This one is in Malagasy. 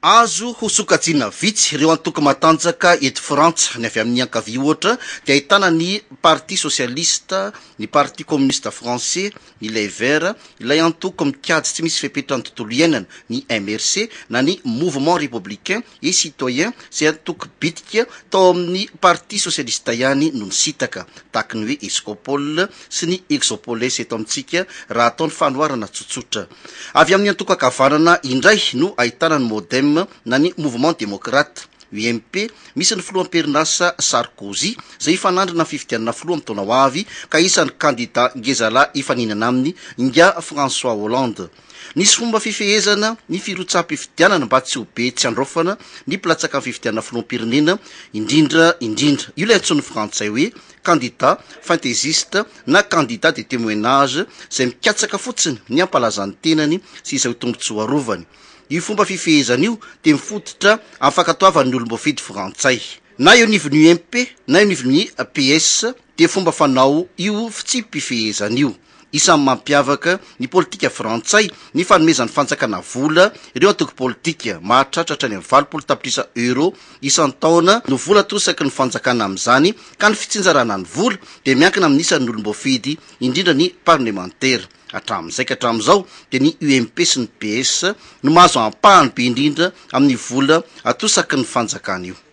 Azo ho sokajiana vitsy ireo antoky matanjaka eto Frantsa ny avy amin'ny ankavia ohatra dia ahitana ny Parti Socialiste, ny Parti Communiste Français, ny Les Verts, ilay antoko mikady tsy misy fepetrany tontolo iainana ny MRC na ny Mouvement Républicain et Citoyen izay antoko bitika tao amin'ny Parti Socialiste ihany no nisitaka tahaka ny hoe Escopole sy ny Exopolès eto amintsika raha ataony fanoharana tsotsotra. Avy amin'ny antoko ankavanana indray no ahitana ny Modem na ny Mouvement Démocrate UMP misy ny filoham-perinasa Sarkozy izay ifanandrina fifidianana filoha amin'ny taona ho avy ka isan'ny candidat ngezalahy ifaninana aminy nga François Hollande. Nisy fomba fifehezana ny firotsam-pifidianana mba tsy ho be tsy androfana ny mpilatsaka amin'ny fifidianana filoham-pirenena indrindra. Io ilay antsoin'ny frantsay hoe candidat fantaisiste na candidat de témoignage izay mikatsaka fotsiny ny ampalazan'ny tenany sy izay ho tombontsy arovany. Io fomba fifehezana io dia mifototra amin'ny fankatoavan'ny olom-boafidy frantsay. Na io nivon'ny UMP na io nivon'ny PS dia fomba fanao io tsy mpifehezana io. Isan'ny mampiavaka ny politika frantsay ny fanomezan'ny fanjakana vola ireo antoko politika mahatratra ny 20 tapitrisa euro isan-taona no vola tosaky ny fanjakana amin'izany ka ny fitsinjarana ny vola dia miankina amin'ny isan'ny olom-boafidy indrindra ny parlementaire. Hatramin'izay ka hatramin'izao dia ny UMP sy ny PS no mahazo ampahany be indrindra amin'ny vola atosaky ny fanjakana io.